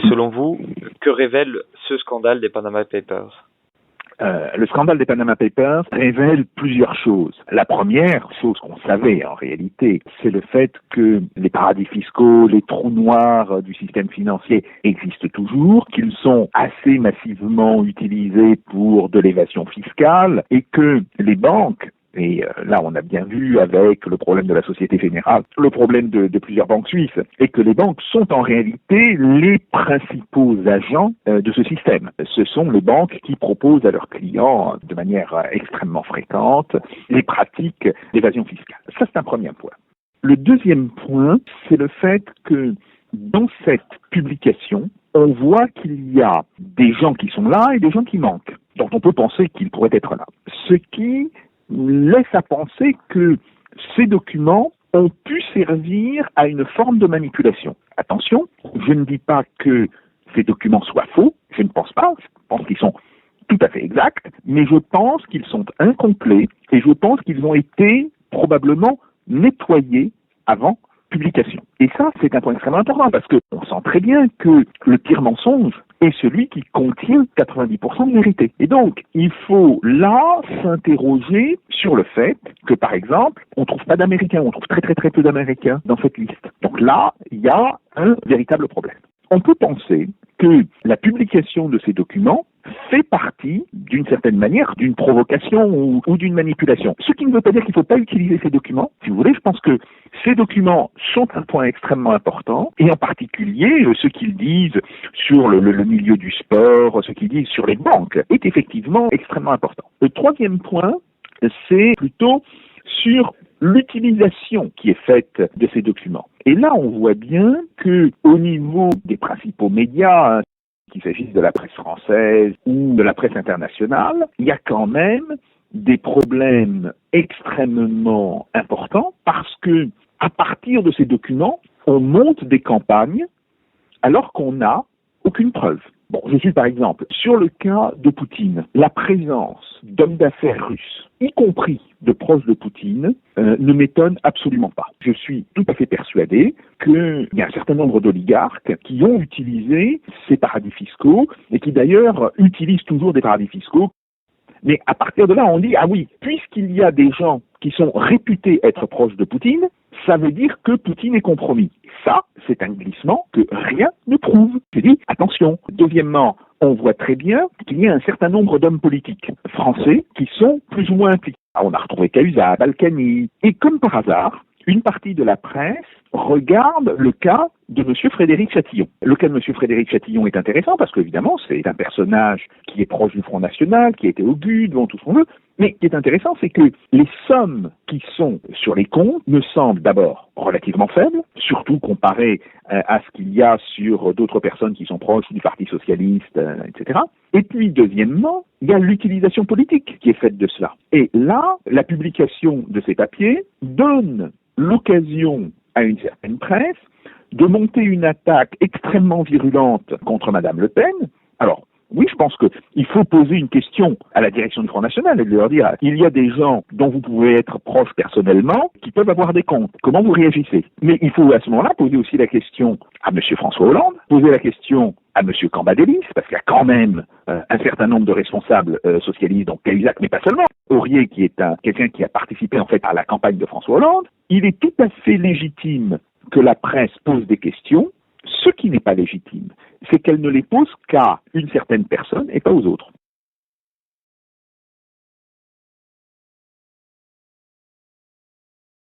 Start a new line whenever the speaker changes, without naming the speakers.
Selon vous, que révèle ce scandale des Panama Papers ?
Le scandale des Panama Papers révèle plusieurs choses. La première chose qu'on savait en réalité, c'est le fait que les paradis fiscaux, les trous noirs du système financier existent toujours, qu'ils sont assez massivement utilisés pour de l'évasion fiscale et que les banques, et là, on a bien vu avec le problème de la Société Générale, le problème de plusieurs banques suisses, et que les banques sont en réalité les principaux agents de ce système. Ce sont les banques qui proposent à leurs clients, de manière extrêmement fréquente, les pratiques d'évasion fiscale. Ça, c'est un premier point. Le deuxième point, c'est le fait que dans cette publication, on voit qu'il y a des gens qui sont là et des gens qui manquent, dont on peut penser qu'ils pourraient être là. Ce qui laisse à penser que ces documents ont pu servir à une forme de manipulation. Attention, je ne dis pas que ces documents soient faux, je ne pense pas, je pense qu'ils sont tout à fait exacts, mais je pense qu'ils sont incomplets et je pense qu'ils ont été probablement nettoyés avant publication. Et ça, c'est un point extrêmement important parce qu'on sent très bien que le pire mensonge est celui qui contient 90% de vérité. Et donc, il faut là s'interroger sur le fait que, par exemple, on ne trouve pas d'Américains, on trouve très peu d'Américains dans cette liste. Donc là, il y a un véritable problème. On peut penser que la publication de ces documents fait partie, d'une certaine manière, d'une provocation ou d'une manipulation. Ce qui ne veut pas dire qu'il ne faut pas utiliser ces documents. Si vous voulez, je pense que ces documents sont un point extrêmement important, et en particulier, ce qu'ils disent sur le milieu du sport, ce qu'ils disent sur les banques, est effectivement extrêmement important. Le troisième point, c'est plutôt sur l'utilisation qui est faite de ces documents. Et là, on voit bien que, au niveau des principaux médias, qu'il s'agisse de la presse française ou de la presse internationale, il y a quand même des problèmes extrêmement importants parce que, à partir de ces documents, on monte des campagnes alors qu'on n'a aucune preuve. Bon, je suis par exemple sur le cas de Poutine. La présence d'hommes d'affaires russes, y compris de proches de Poutine, ne m'étonne absolument pas. Je suis tout à fait persuadé qu'il y a un certain nombre d'oligarques qui ont utilisé ces paradis fiscaux et qui d'ailleurs utilisent toujours des paradis fiscaux. Mais à partir de là, on dit, ah oui, puisqu'il y a des gens qui sont réputés être proches de Poutine, ça veut dire que Poutine est compromis. Ça, c'est un glissement que rien ne prouve. Je dis, attention. Deuxièmement, on voit très bien qu'il y a un certain nombre d'hommes politiques français qui sont plus ou moins impliqués. On a retrouvé Cahuzac, Balkany, et comme par hasard, une partie de la presse regarde le cas de M. Frédéric Chatillon. Le cas de M. Frédéric Chatillon est intéressant parce qu'évidemment, c'est un personnage qui est proche du Front National, qui a été au GUD, bon, tout ce qu'on veut. Mais ce qui est intéressant, c'est que les sommes qui sont sur les comptes me semblent d'abord relativement faibles, surtout comparées à ce qu'il y a sur d'autres personnes qui sont proches du Parti Socialiste, etc. Et puis, deuxièmement, il y a l'utilisation politique qui est faite de cela. Et là, la publication de ces papiers donne l'occasion à une certaine presse de monter une attaque extrêmement virulente contre Madame Le Pen. Alors, oui, je pense qu'il faut poser une question à la direction du Front National et de leur dire, il y a des gens dont vous pouvez être proche personnellement qui peuvent avoir des comptes. Comment vous réagissez? Mais il faut à ce moment-là poser aussi la question à M. François Hollande, poser la question à M. Cambadélis, parce qu'il y a quand même un certain nombre de responsables socialistes, donc Cahuzac, mais pas seulement. Aurier, qui est quelqu'un qui a participé en fait à la campagne de François Hollande, il est tout à fait légitime que la presse pose des questions. Ce qui n'est pas légitime, c'est qu'elle ne les pose qu'à une certaine personne et pas aux autres.